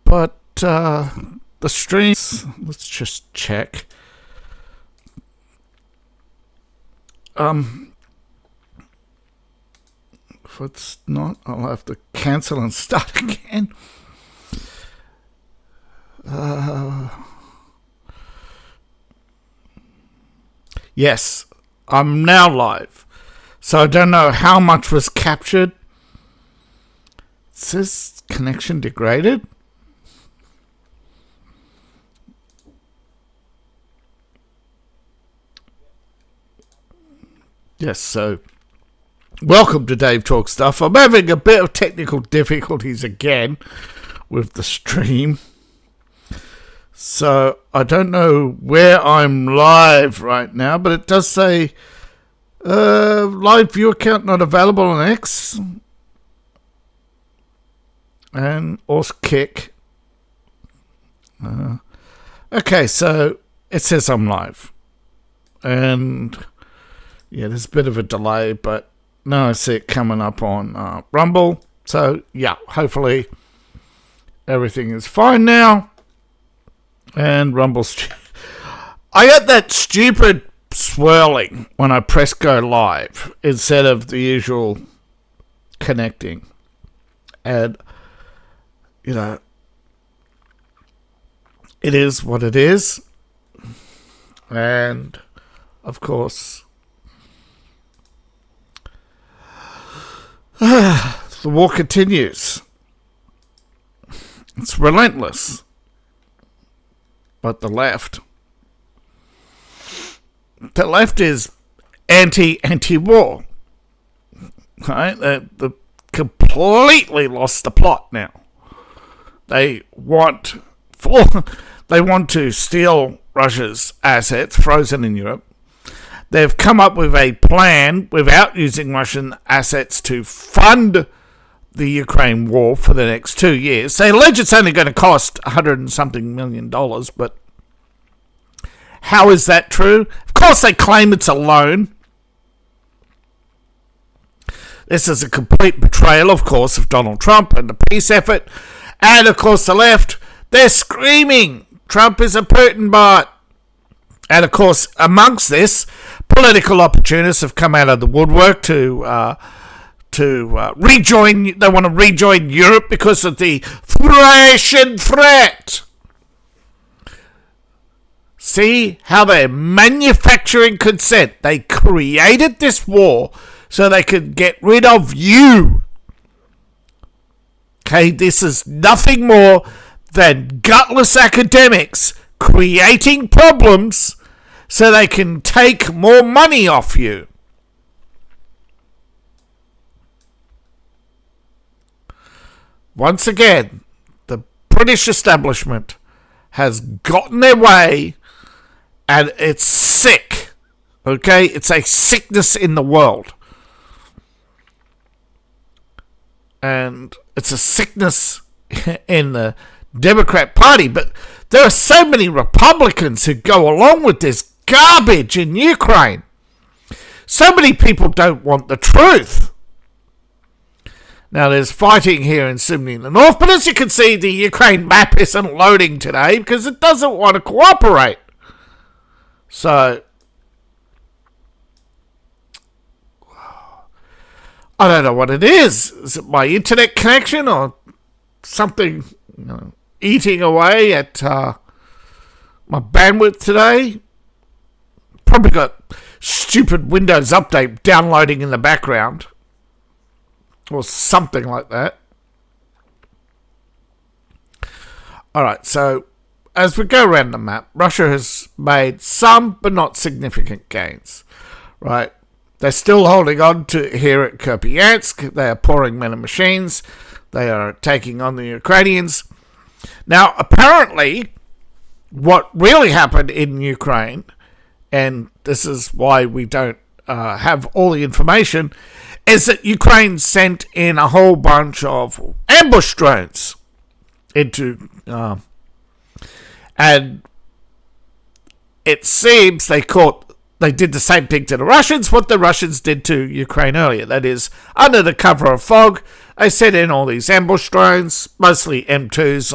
But the streams, let's just check. If it's not, I'll have to cancel and start again. Yes, I'm now live. So I don't know how much was captured. It says connection degraded. Yes, so welcome to Dave Talk Stuff. I'm having a bit of technical difficulties again with the stream. So I don't know where I'm live right now, but it does say live view account not available on X and also Kick. Okay, so it says I'm live. And yeah, there's a bit of a delay, but now I see it coming up on Rumble. So yeah, hopefully everything is fine now. And Rumble's... I got that stupid swirling when I press go live instead of the usual connecting. And, you know, it is what it is. And, of course, the war continues. It's relentless. But the left is anti-war, right? They completely lost the plot now. They want to steal Russia's assets frozen in Europe. They've come up with a plan without using Russian assets to fund the Ukraine war for the next 2 years. They allege it's only going to cost $100 and something million, but how is that true? Of course they claim it's a loan. This is a complete betrayal, of course, of Donald Trump and the peace effort. And, of course, the left, they're screaming Trump is a Putin bot. And, of course, amongst this, political opportunists have come out of the woodwork to rejoin. They want to rejoin Europe because of the Russian threat. See how they're manufacturing consent. They created this war so they could get rid of you. Okay, this is nothing more than gutless academics creating problems so they can take more money off you. Once again, the British establishment has gotten their way, and it's sick. Okay? It's a sickness in the world. And it's a sickness in the Democrat Party, but there are so many Republicans who go along with this garbage in Ukraine. So many people don't want the truth. Now, there's fighting here in Sydney in the north, but as you can see, the Ukraine map isn't loading today because it doesn't want to cooperate. So, I don't know what it is. Is it my internet connection or something eating away at my bandwidth today? Probably got stupid Windows Update downloading in the background. Or something like that. Alright, so as we go around the map, Russia has made some but not significant gains. Right? They're still holding on to here at Kupiansk. They are pouring men and machines. They are taking on the Ukrainians. Now, apparently, what really happened in Ukraine, and this is why we don't have all the information, is that Ukraine sent in a whole bunch of ambush drones into, and it seems they caught they did the same thing to the Russians, what the Russians did to Ukraine earlier. That is, under the cover of fog, they set in all these ambush drones, mostly M2s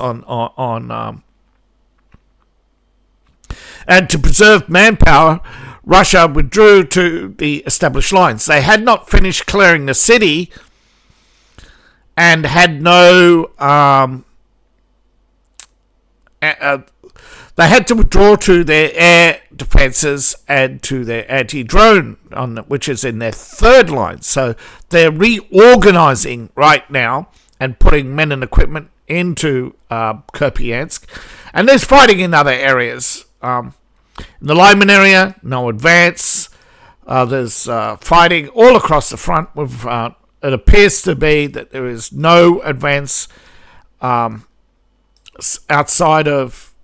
and to preserve manpower, Russia withdrew to the established lines. They had not finished clearing the city and had no... they had to withdraw to their air defences and to their anti-drone, which is in their third line. So they're reorganising right now and putting men and equipment into Kupiansk. And there's fighting in other areas. In the Lyman area, no advance. There's fighting all across the front. It appears to be that there is no advance outside of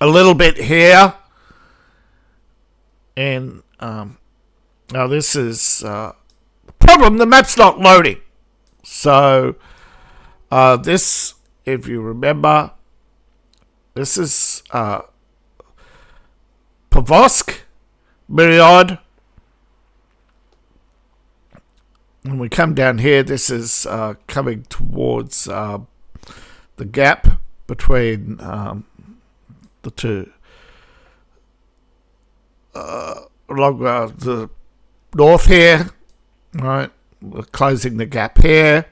a little bit here. And now this is the problem. The map's not loading. So this, if you remember, this is Pavosk, Myriad. When we come down here, this is coming towards the gap between the two. Along the north here, right? We're closing the gap here.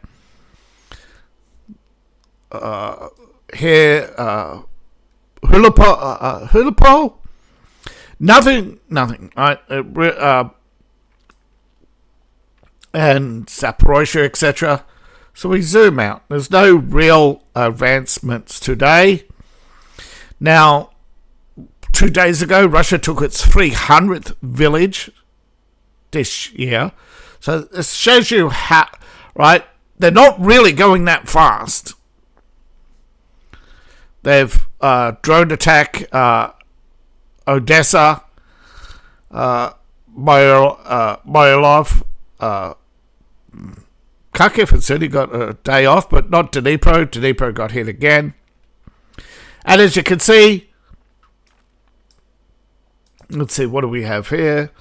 Here, Hulipol, nothing, right? And Zaporozhye, etc. So we zoom out. There's no real advancements today. Now, 2 days ago, Russia took its 300th village this year. So this shows you how, right? They're not really going that fast. They've drone attack Odessa, Myolov, Kharkiv has only got a day off, but not Dnipro. Dnipro got hit again. And as you can see, let's see, what do we have here?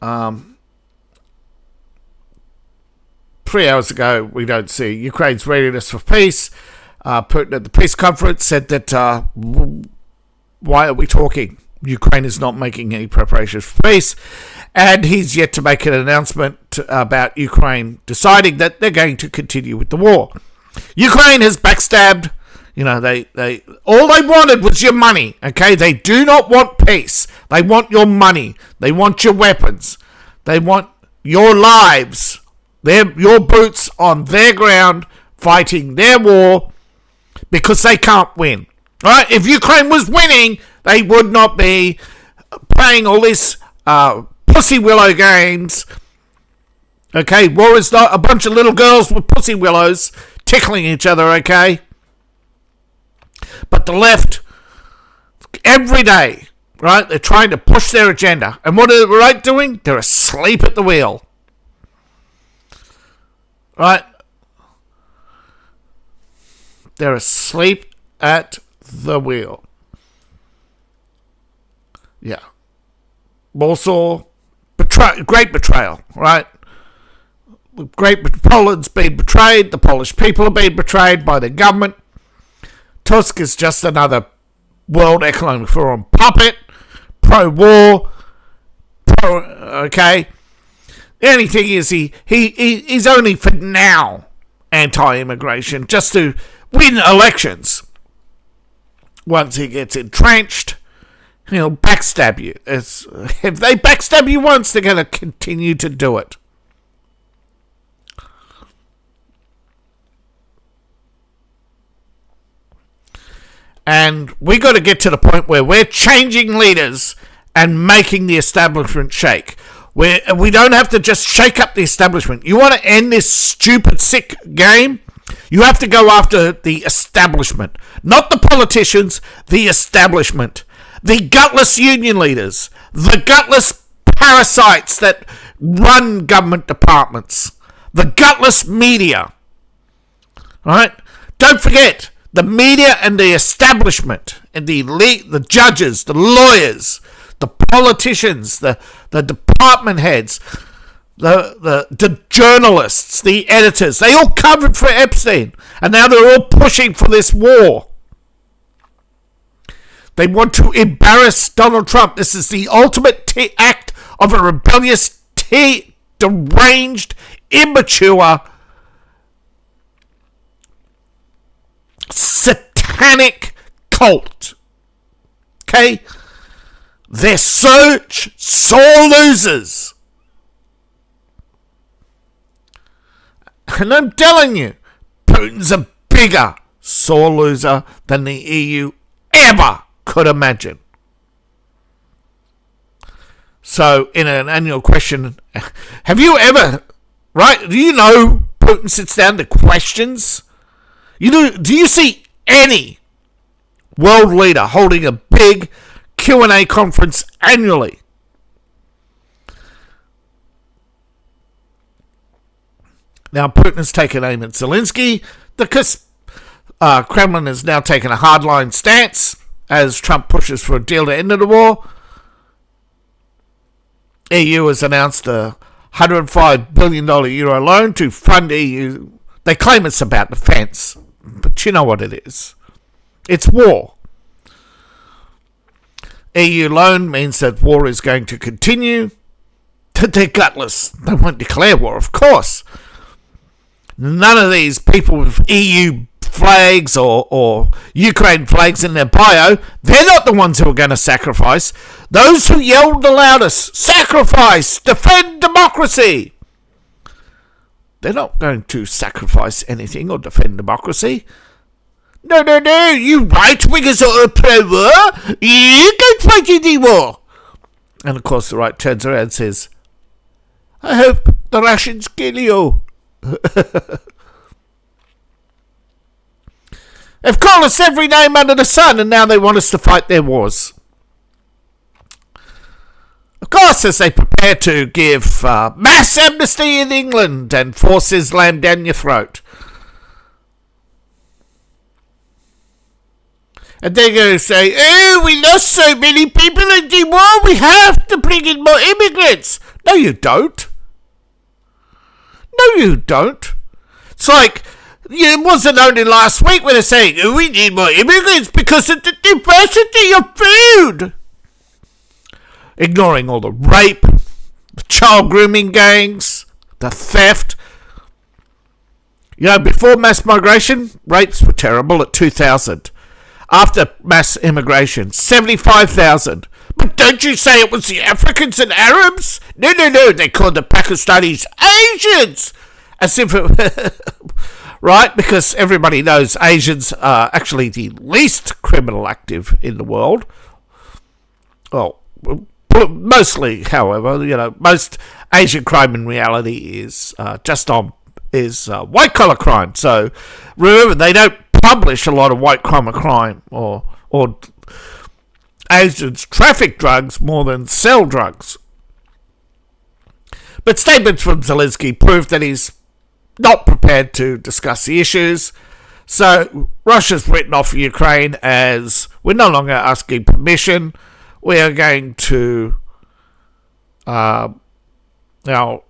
3 hours ago, we don't see Ukraine's readiness for peace. Putin at the peace conference said that, why are we talking? Ukraine is not making any preparations for peace. And he's yet to make an announcement about Ukraine deciding that they're going to continue with the war. Ukraine has backstabbed. You know, they all they wanted was your money, okay? They do not want peace. They want your money. They want your weapons. They want your lives. Your boots on their ground fighting their war because they can't win. All right? If Ukraine was winning, they would not be playing all this pussy willow games. Okay? War is not a bunch of little girls with pussy willows tickling each other, okay? But the left, every day, right, they're trying to push their agenda. And what are the right doing? They're asleep at the wheel. Right? They're asleep at the wheel. Yeah. Warsaw, great betrayal, right? Poland's been betrayed. The Polish people have been betrayed by the government. Tusk is just another World Economic Forum puppet, pro-war, okay? The only thing is he's only for now anti-immigration, just to win elections. Once he gets entrenched, he'll backstab you. If they backstab you once, they're going to continue to do it. And we got to get to the point where we're changing leaders and making the establishment shake. We don't have to just shake up the establishment. You want to end this stupid, sick game? You have to go after the establishment. Not the politicians, the establishment. The gutless union leaders. The gutless parasites that run government departments. The gutless media. Alright? Don't forget, the media and the establishment and the judges, the lawyers, the politicians, the department heads, the journalists, the editors, they all covered for Epstein. And now they're all pushing for this war. They want to embarrass Donald Trump. This is the ultimate act of a rebellious, deranged, immature, satanic cult. Okay? They're such sore losers. And I'm telling you, Putin's a bigger sore loser than the EU ever could imagine. So, in an annual question, have you ever, right, do you know Putin sits down to questions? Do you see any world leader holding a big Q&A conference annually? Now, Putin has taken aim at Zelensky. The Kremlin has now taken a hardline stance as Trump pushes for a deal to end the war. EU has announced a $105 billion euro loan to fund EU. They claim it's about defence, but you know what it is. It's war. EU loan means that war is going to continue. They're gutless. They won't declare war, of course. None of these people with EU flags or Ukraine flags in their bio, they're not the ones who are going to sacrifice. Those who yelled the loudest, sacrifice, defend democracy. They're not going to sacrifice anything or defend democracy. No, you right-wingers are pro-war. You don't fight any war. And of course the right turns around and says, I hope the Russians kill you. They've called us every name under the sun, and now they want us to fight their wars. Of course, as they prepare to give mass amnesty in England and force Islam down your throat. And they're going to say, oh, we lost so many people in the war, we have to bring in more immigrants. No, you don't. No, you don't. It's like, it wasn't only last week when they're saying, oh, we need more immigrants because of the diversity of food. Ignoring all the rape, the child grooming gangs, the theft. You know, before mass migration, rapes were terrible at 2,000. After mass immigration, 75,000. But don't you say it was the Africans and Arabs? No, they called the Pakistanis Asians. As if it... right? Because everybody knows Asians are actually the least criminal active in the world. Well, mostly, however, you know, most Asian crime in reality is white collar crime. So remember, they don't publish a lot of white collar crime or Asians traffic drugs more than sell drugs. But statements from Zelensky prove that he's not prepared to discuss the issues. So Russia's written off Ukraine as we're no longer asking permission. We are going to now,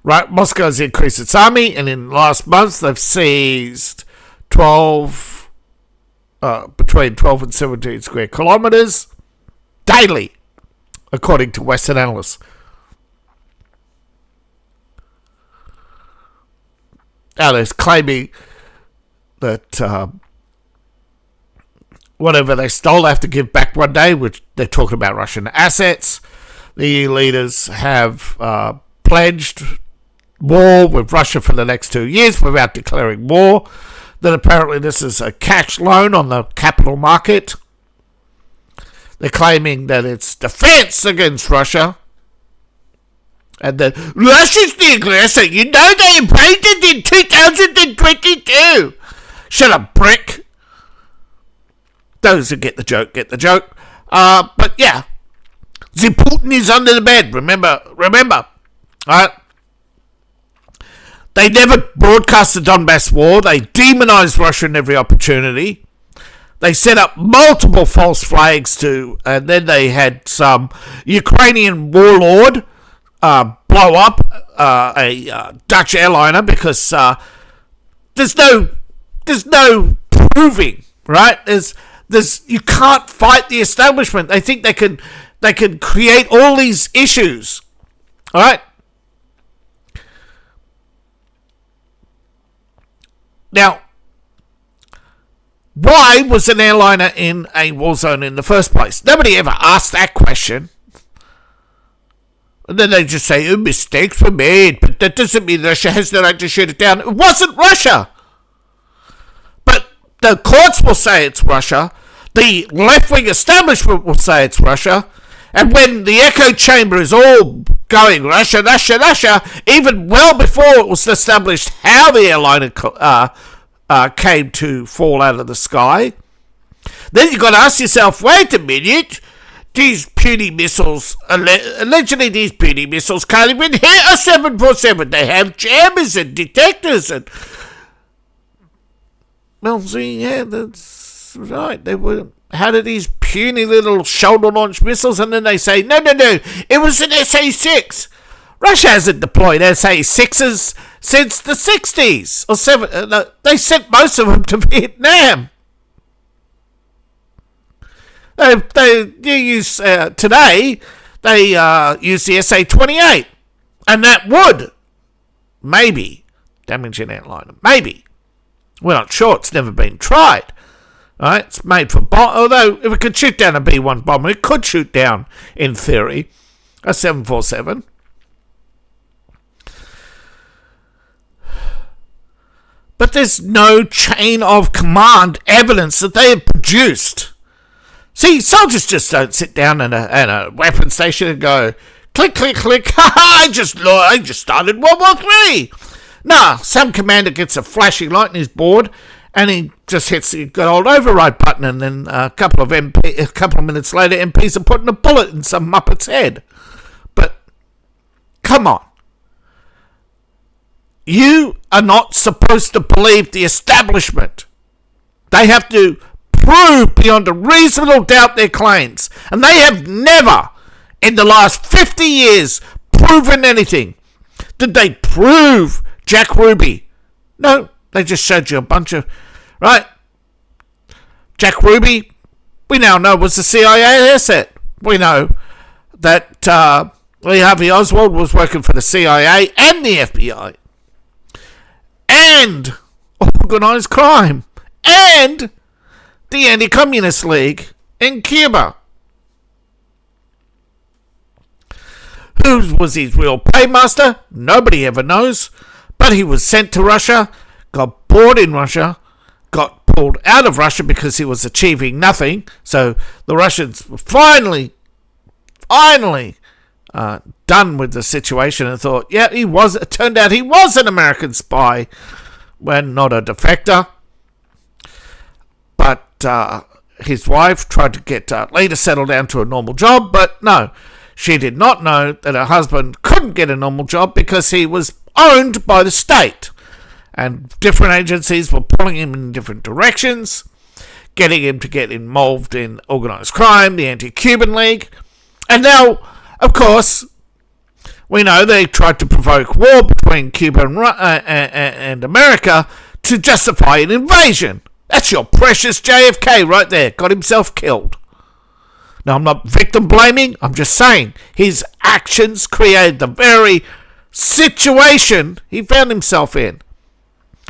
right, Moscow's increased its army, and in last months they've seized between 12 and 17 square kilometres daily, according to Western analysts. Now they're claiming that whatever they stole they have to give back one day, which they're talking about Russian assets. The EU leaders have pledged war with Russia for the next 2 years without declaring war. That apparently this is a cash loan on the capital market. They're claiming that it's defense against Russia. And that Russia's the aggressor. You know they invaded in 2022. Shut up, prick. Those who get the joke, get the joke. But yeah. The Putin is under the bed. Remember. Alright? They never broadcast the Donbass war. They demonized Russia in every opportunity. They set up multiple false flags and then they had some Ukrainian warlord blow up a Dutch airliner because there's no proving, right? There's you can't fight the establishment. They think they can create all these issues, all right? Now, why was an airliner in a war zone in the first place? Nobody ever asked that question. And then they just say, oh, mistakes were made, but that doesn't mean Russia has the right to shoot it down. It wasn't Russia. But the courts will say it's Russia. The left-wing establishment will say it's Russia. And when the echo chamber is all going, Russia, Russia, Russia, even well before it was established how the airliner came to fall out of the sky, then you've got to ask yourself, wait a minute, these puny missiles, allegedly these puny missiles can't even hit a 747. They have jammers and detectors and... Well, see, yeah, that's right. They were... How do these puny little shoulder-launched missiles? And then they say, no, it was an SA-6. Russia hasn't deployed SA-6s since the 60s. They sent most of them to Vietnam. They use today, they use the SA-28. And that would, maybe, damage an airliner. Maybe. We're not sure. It's never been tried. Right? It's made for although if it could shoot down a B-1 bomber, it could shoot down, in theory, a 747. But there's no chain of command evidence that they have produced. See, soldiers just don't sit down in a weapon station and go, click, click, click, I just started World War III. Nah, some commander gets a flashing light on his board and he just hits the good old override button, and then a couple of minutes later, MPs are putting a bullet in some muppet's head. But come on, you are not supposed to believe the establishment. They have to prove beyond a reasonable doubt their claims, and they have never, in the last 50 years, proven anything. Did they prove Jack Ruby? No. They just showed you a bunch of... Right? Jack Ruby, we now know, was the CIA asset. We know that Lee Harvey Oswald was working for the CIA and the FBI. And organised crime. And the Anti-Communist League in Cuba. Who was his real paymaster? Nobody ever knows. But he was sent to Russia, got bored in Russia, got pulled out of Russia because he was achieving nothing. So the Russians were finally done with the situation and thought, yeah, it turned out he was an American spy when not a defector. But his wife tried to get Lee to settle down to a normal job, but no, she did not know that her husband couldn't get a normal job because he was owned by the state. And different agencies were pulling him in different directions, getting him to get involved in organised crime, the Anti-Cuban League. And now, of course, we know they tried to provoke war between Cuba and America to justify an invasion. That's your precious JFK right there, got himself killed. Now, I'm not victim blaming, I'm just saying his actions created the very situation he found himself in.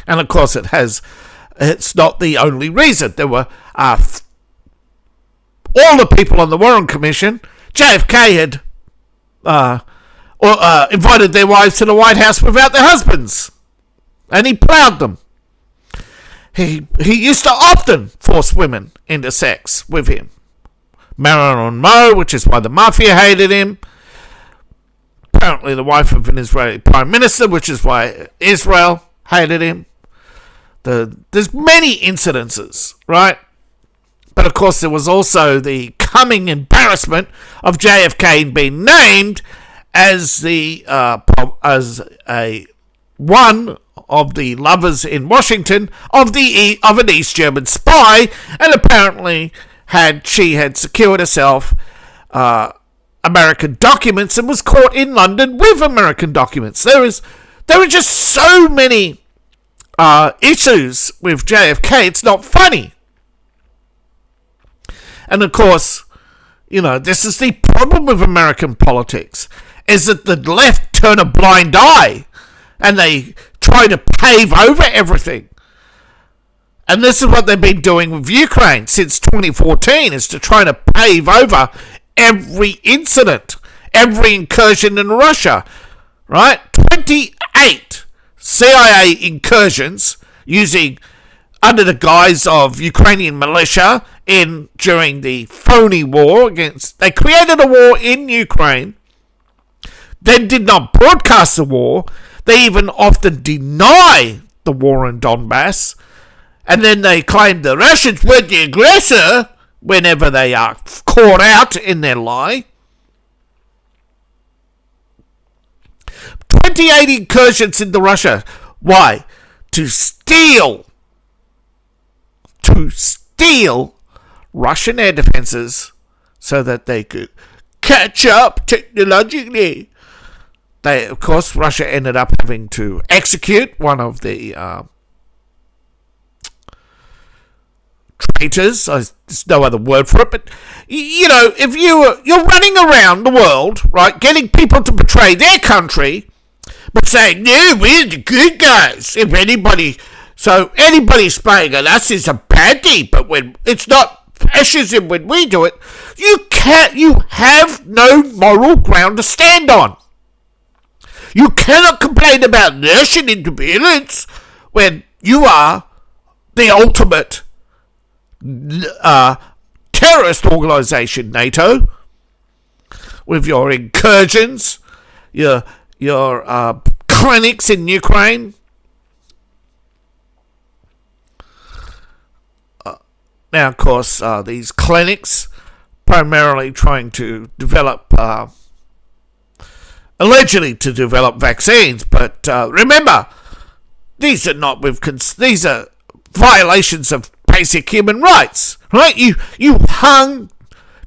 And of course it's not the only reason. There were all the people on the Warren Commission. JFK had invited their wives to the White House without their husbands. And he ploughed them. He used to often force women into sex with him. Marilyn Monroe, which is why the mafia hated him. Apparently the wife of an Israeli prime minister, which is why Israel hated him. There's many incidences, right? But of course there was also the coming embarrassment of JFK being named as one of the lovers in Washington of an East German spy, and apparently she had secured herself American documents and was caught in London with American documents. There are just so many issues with JFK. It's not funny. And of course, this is the problem with American politics, is that the left turn a blind eye and they try to pave over everything. And this is what they've been doing with Ukraine since 2014, is to try to pave over every incident, every incursion in Russia, right? 28 CIA incursions under the guise of Ukrainian militia during the phony war they created a war in Ukraine, then did not broadcast the war. They even often deny the war in Donbass, and then they claim the Russians were the aggressor whenever they are caught out in their lie. 28 incursions into Russia. Why? To steal Russian air defenses so that they could catch up technologically. Of course, Russia ended up having to execute one of the traitors. There's no other word for it, but if you're running around the world, right, getting people to betray their country, but saying, no, we're the good guys. Anybody spying on us is a baddie, but when it's not fascism when we do it, you have no moral ground to stand on. You cannot complain about Russian interference when you are the ultimate terrorist organization, NATO, with your incursions, your clinics in Ukraine. Now, of course, these clinics primarily trying to develop, allegedly to develop vaccines, but remember, these are violations of basic human rights, right? You hung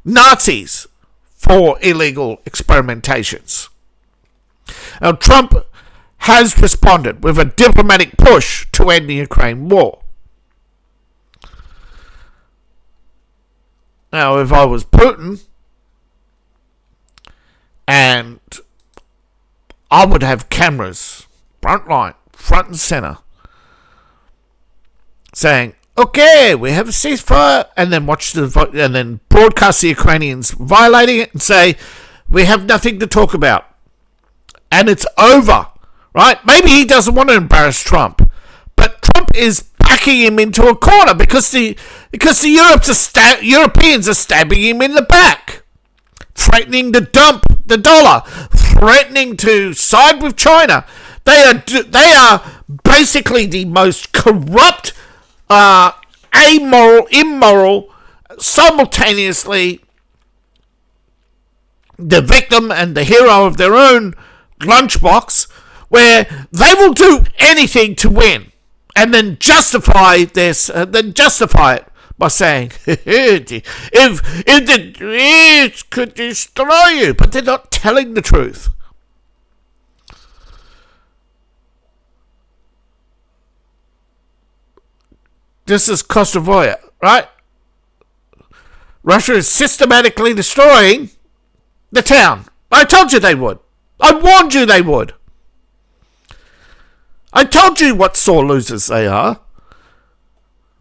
Nazis for illegal experimentations. Now, Trump has responded with a diplomatic push to end the Ukraine war. Now, if I was Putin, and I would have cameras, front and center, saying, okay, we have a ceasefire, and then and then broadcast the Ukrainians violating it and say, we have nothing to talk about. And it's over, right? Maybe he doesn't want to embarrass Trump, but Trump is backing him into a corner because the Europeans are stabbing him in the back, threatening to dump the dollar, threatening to side with China. They are basically the most corrupt, amoral, immoral, simultaneously the victim and the hero of their own lunchbox, where they will do anything to win, and then justify this, it by saying, if the Greeks could destroy you, but they're not telling the truth. This is Kosovo, right? Russia is systematically destroying the town. I told you they would. I warned you they would. I told you what sore losers they are.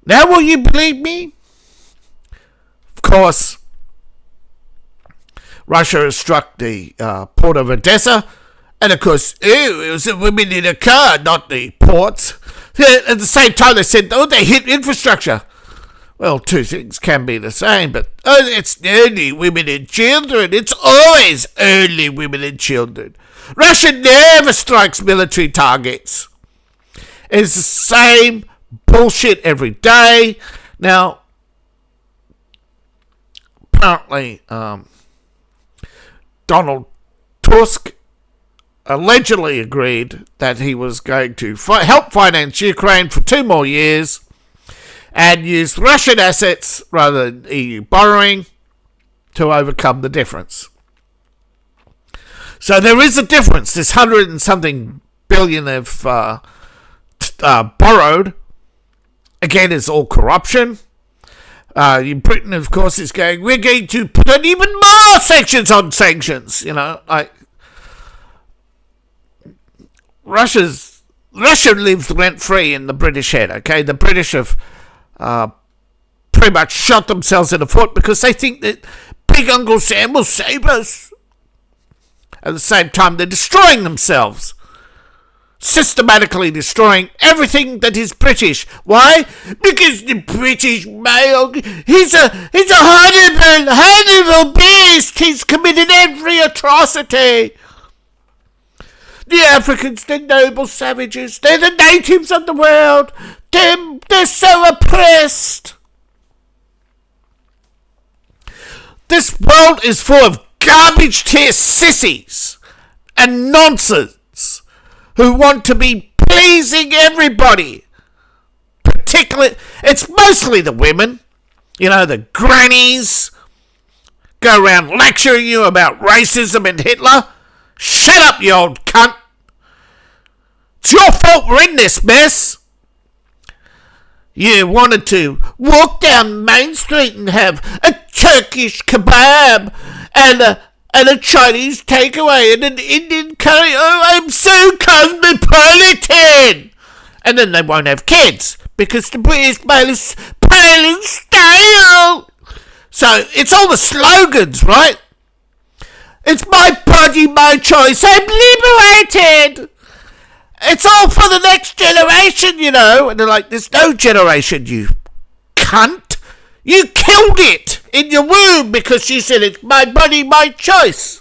Now will you believe me? Of course, Russia has struck the port of Odessa, and of course, it was the women in a car, not the ports. At the same time, they said, they hit infrastructure. Well, two things can be the same, but it's only women and children. It's always only women and children. Russia never strikes military targets. It's the same bullshit every day. Now, apparently, Donald Tusk allegedly agreed that he was going to help finance Ukraine for 2 more years and use Russian assets rather than EU borrowing to overcome the difference. So there is a difference. This 100 and something billion they've borrowed, again, is all corruption. In Britain, of course, is going, we're going to put on even more sanctions on sanctions. Russia lives rent-free in the British head, okay? The British have pretty much shot themselves in the foot because they think that Big Uncle Sam will save us. At the same time, they're destroying themselves. Systematically destroying everything that is British. Why? Because the British male, he's a horrible beast. He's committed every atrocity. The Africans, they're noble savages. They're the natives of the world. They're so oppressed. This world is full of garbage tier sissies and nonsense who want to be pleasing everybody. Particularly, it's mostly the women. The grannies go around lecturing you about racism and Hitler. Shut up, you old cunt. It's your fault we're in this mess. You wanted to walk down Main Street and have a Turkish kebab and a Chinese takeaway and an Indian curry. Oh, I'm so cosmopolitan. And then they won't have kids because the British male is pale and stale. So it's all the slogans, right? It's my body, my choice. I'm liberated. It's all for the next generation, And they're like, there's no generation, you cunt. You killed it in your womb because you said it's my body, my choice.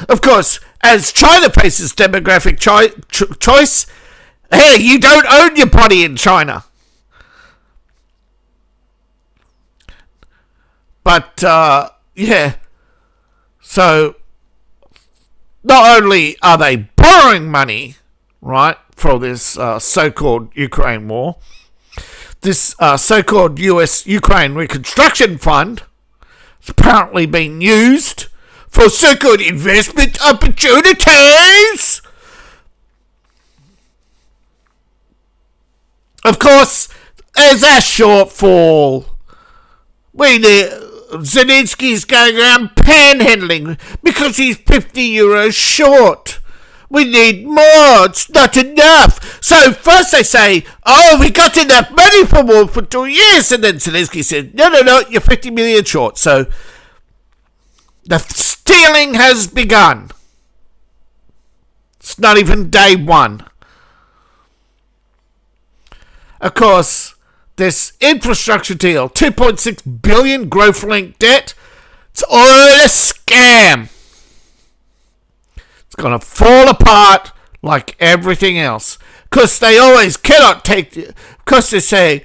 Of course, as China faces demographic choice, hey, you don't own your body in China. But, yeah. So, not only are they borrowing money, right, for this so-called Ukraine war, this so-called US-Ukraine Reconstruction Fund is apparently being used for so-called investment opportunities. Of course, there's a shortfall. Zelensky's going around panhandling because he's 50 euros short. We need more. It's not enough. So first they say, oh, we got enough money for war for 2 years. And then Zelensky said, no, you're 50 million short. So the stealing has begun. It's not even day one. Of course, this infrastructure deal, 2.6 billion growth-linked debt, it's all a scam. It's going to fall apart like everything else. Because they always cannot take... Because they say,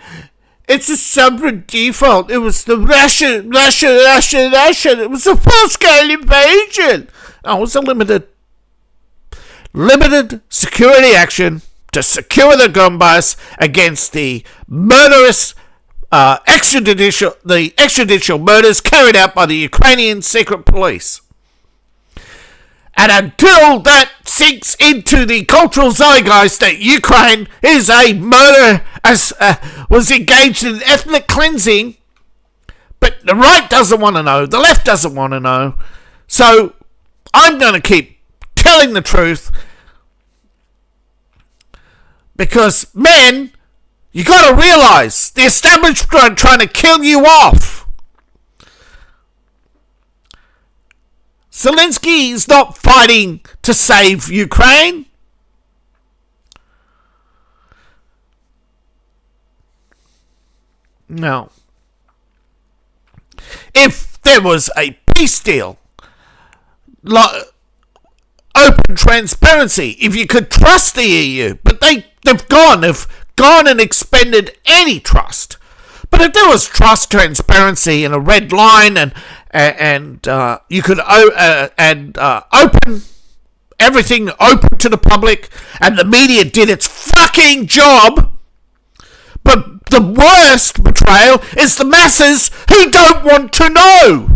it's a sovereign default. It was the Russian. It was a full-scale invasion. Oh, it was a limited security action to secure the Donbass against the murderous extrajudicial murders carried out by the Ukrainian secret police. And until that sinks into the cultural zeitgeist that Ukraine is a murder, was engaged in ethnic cleansing, but the right doesn't want to know, the left doesn't want to know, so I'm going to keep telling the truth. Because, men, you got to realize the establishment trying to kill you off. Zelensky is not fighting to save Ukraine. No. If there was a peace deal, open transparency, if you could trust the EU, but they've gone and expended any trust. But if there was trust, transparency, and a red line, and you could open everything open to the public, and the media did its fucking job. But the worst betrayal is the masses who don't want to know.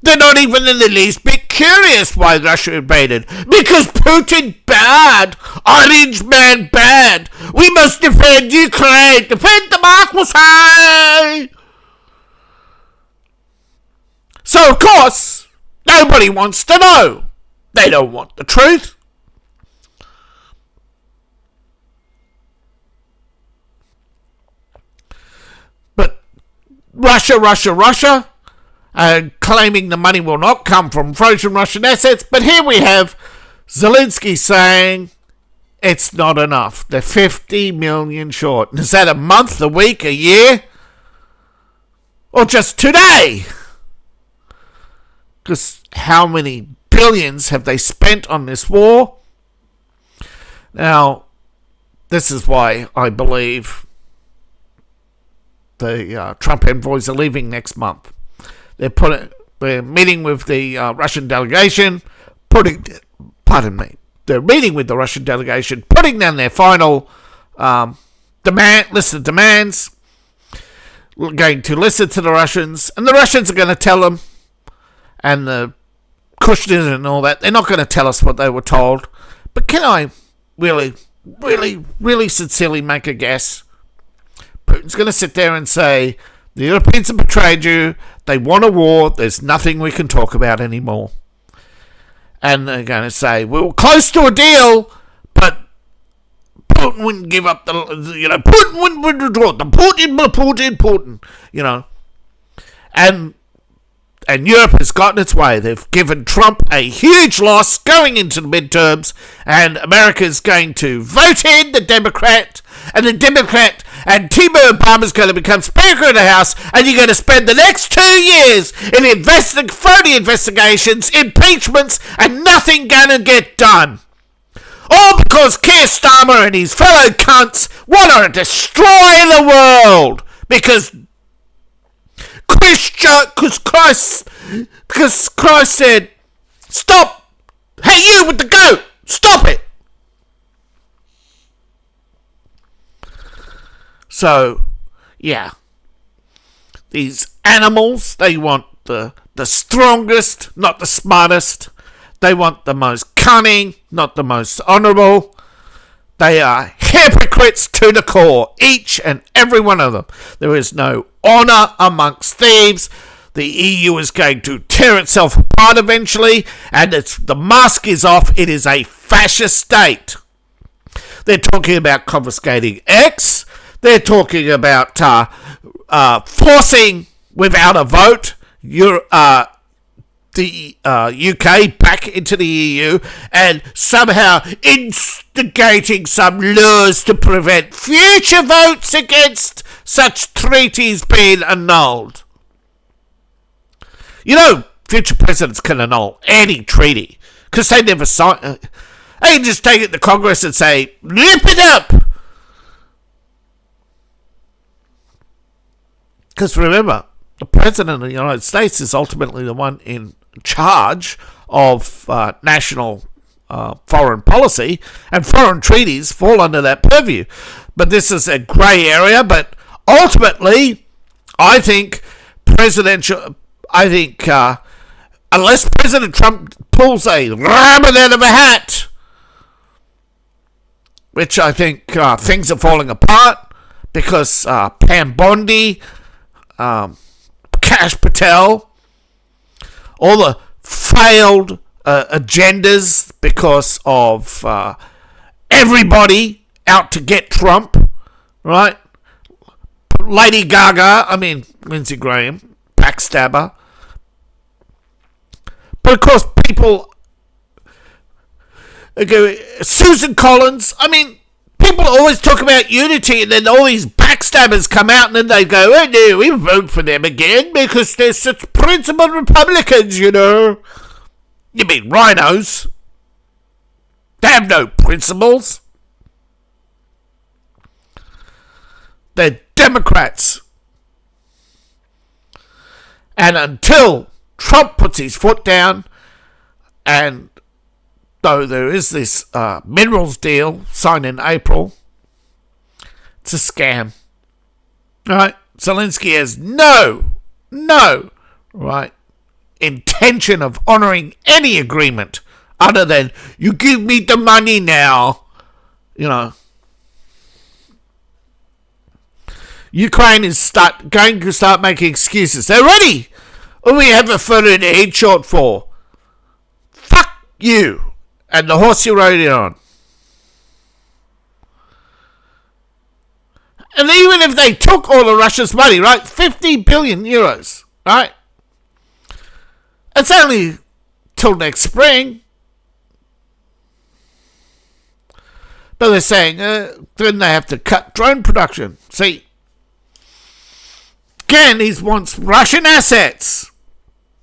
They're not even in the least bit curious why Russia invaded. Because Putin bad. Orange man bad. We must defend Ukraine. Defend democracy. So, of course, nobody wants to know. They don't want the truth. But Russia, claiming the money will not come from frozen Russian assets. But here we have Zelensky saying it's not enough. They're 50 million short. Is that a month, a week, a year? Or just today? Because how many billions have they spent on this war? Now, this is why I believe the Trump envoys are leaving next month. They're meeting with the Russian delegation, they're meeting with the Russian delegation, putting down their final list of demands, going to listen to the Russians, and the Russians are going to tell them, and the Kushner and all that, they're not going to tell us what they were told. But can I really, really, really sincerely make a guess? Putin's going to sit there and say, the Europeans have betrayed you, they want a war, there's nothing we can talk about anymore. And they're going to say, we were close to a deal, but Putin wouldn't give up Putin wouldn't withdraw. Putin, And Europe has gotten its way. They've given Trump a huge loss going into the midterms, and America's going to vote in the Democrat, and Timo Obama's going to become Speaker of the House, and you're going to spend the next 2 years in phony investigations, impeachments, and nothing going to get done. All because Keir Starmer and his fellow cunts want to destroy the world. Because Christ said, stop. Hey, you with the goat, stop it. So, yeah. These animals, they want the strongest, not the smartest. They want the most cunning, not the most honourable. They are hypocrites to the core, each and every one of them. There is no honour amongst thieves. The EU is going to tear itself apart eventually, and the mask is off. It is a fascist state. They're talking about confiscating X. They're talking about forcing, without a vote, the UK back into the EU, and somehow instigating some laws to prevent future votes against such treaties being annulled. Future presidents can annul any treaty because they never sign. They can just take it to Congress and say, rip it up. Because remember, the President of the United States is ultimately the one in charge of national foreign policy, and foreign treaties fall under that purview. But this is a grey area, but ultimately, I think unless President Trump pulls a rabbit out of a hat, which I think things are falling apart, because Pam Bondi, Kash Patel, all the failed agendas because of everybody out to get Trump, right? Lady Gaga, Lindsey Graham, backstabber. But of course, people go, Susan Collins, people always talk about unity, and then all these backstabbers come out, and then they go, oh no, we vote for them again because they're such principled Republicans, You mean rhinos? They have no principles. They're Democrats. And until Trump puts his foot down and though there is this minerals deal signed in April, it's a scam. Right? Zelensky has no, right, intention of honouring any agreement other than, you give me the money now. You know, Ukraine is going to start making excuses. They're ready. All we have a foreign aid short for. Fuck you and the horse you rode it on. And even if they took all of Russia's money, right, 50 billion euros, right, it's only till next spring. But they're saying then they have to cut drone production. See, again, he wants Russian assets.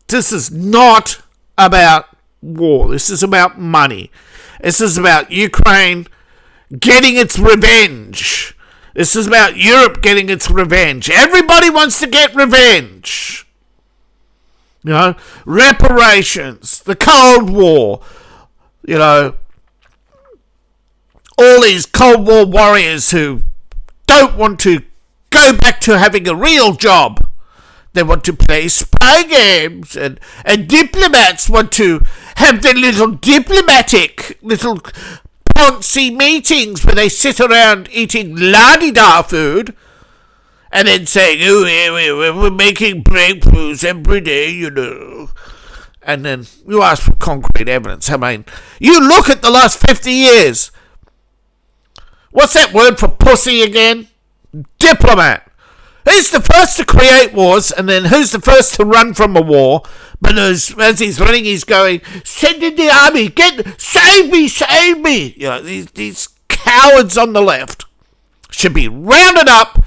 This is not about war. This is about money. This is about Ukraine getting its revenge. This is about Europe getting its revenge. Everybody wants to get revenge. You know, reparations, the Cold War, you know, all these Cold War warriors who don't want to go back to having a real job. They want to play spy games, and diplomats want to have their little diplomatic little Ponzi meetings where they sit around eating la-di-da food and then saying, oh, yeah, we're making breakthroughs every day, you know. And then you ask for concrete evidence. I mean, you look at the last 50 years. What's that word for pussy again? Diplomat. Who's the first to create wars, and then who's the first to run from a war? But as he's running, he's going, send in the army, save me. You know, these cowards on the left should be rounded up,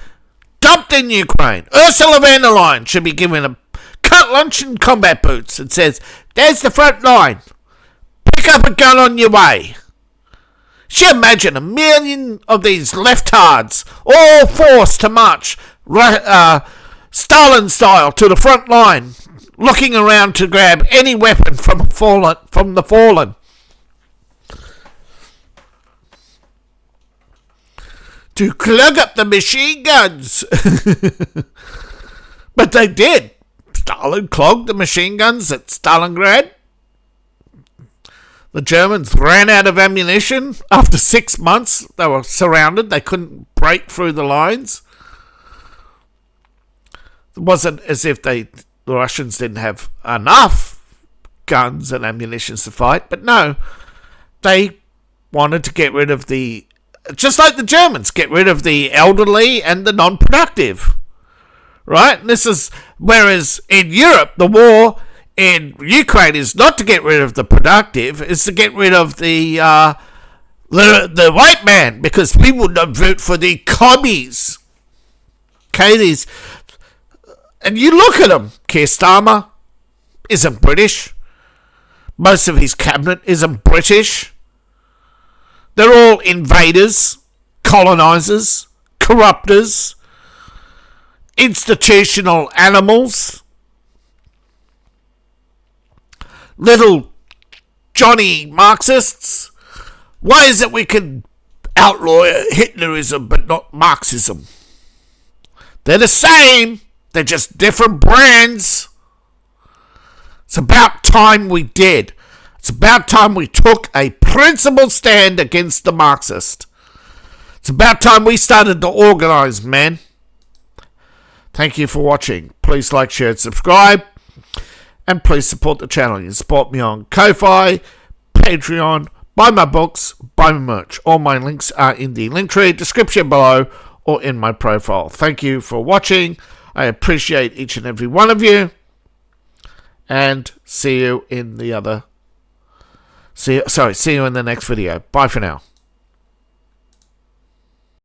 dumped in Ukraine. Ursula von der Leyen should be given a cut lunch and combat boots and says, there's the front line. Pick up a gun on your way. She imagine 1 million of these leftards all forced to march Stalin style to the front line, looking around to grab any weapon from the fallen. To plug up the machine guns. But they did. Stalin clogged the machine guns at Stalingrad. The Germans ran out of ammunition. After 6 months, they were surrounded. They couldn't break through the lines. It wasn't as if the Russians didn't have enough guns and ammunition to fight. But no, they wanted to get rid of just like the Germans, get rid of the elderly and the non-productive. Right? And whereas in Europe, the war in Ukraine is not to get rid of the productive, it's to get rid of the white man, because people don't vote for the commies. Okay, and you look at them. Keir Starmer isn't British. Most of his cabinet isn't British. They're all invaders, colonisers, corruptors, institutional animals. Little Johnny Marxists. Why is it we can outlaw Hitlerism but not Marxism? They're the same. They're just different brands. It's about time we did. It's about time we took a principled stand against the Marxist. It's about time we started to organise, man. Thank you for watching. Please like, share, and subscribe. And please support the channel. You can support me on Ko-Fi, Patreon, buy my books, buy my merch. All my links are in the link tree description below or in my profile. Thank you for watching. I appreciate each and every one of you. And see you in the next video. Bye for now.